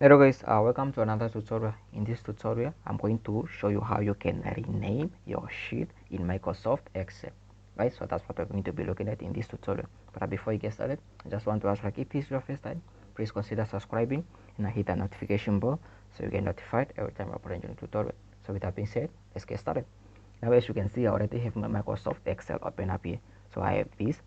Hello guys, welcome to another tutorial. In this tutorial, I'm going to show you how you can rename your sheet in Microsoft Excel. Right, so that's what we're going to be looking at in this tutorial. But before you get started, I just want to ask, like, if this is your first time, please consider subscribing and hit the notification bell so you get notified every time I put a new tutorial. So with that being said, let's get started. Now, as you can see, I already have my Microsoft Excel open up here. So I have this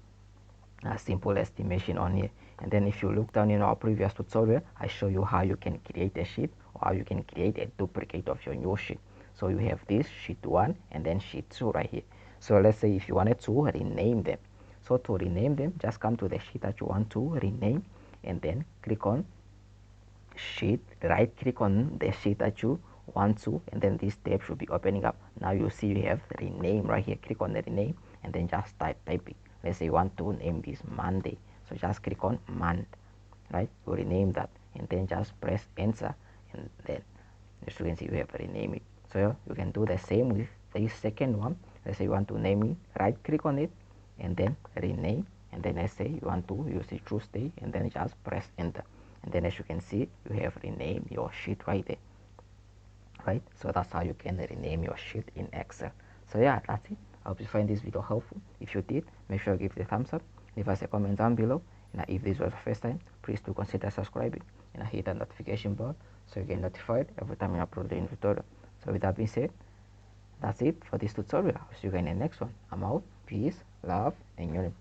a simple estimation on here, and then if you look down in our previous tutorial, I show you how you can create a sheet or how you can create a duplicate of your new sheet. So you have this sheet 1 and then sheet 2 right here. So let's say if you wanted to rename them, so to rename them, just come to the sheet that you want to rename and then click on sheet, right click on the sheet that you want to, and then this tab should be opening up. Now you see you have rename right here. Click on the rename and then just type it. Let's say you want to name this Monday, so just click on month, right? You rename that and then just press enter, and then as you can see you have rename it. So you can do the same with the second one. Let's say you want to name it, right click on it and then rename, and then let's say you want to use it Tuesday and then just press enter, and then as you can see you have renamed your sheet right there, right? So that's how you can rename your sheet in Excel. So yeah, that's it. I hope you find this video helpful. If you did, make sure you give it a thumbs up, leave us a comment down below, and if this was the first time, please do consider subscribing and hit the notification bell so you get notified every time I upload a new tutorial. So with that being said, that's it for this tutorial. I'll see you guys in the next one. I'm out. Peace, love, and unity.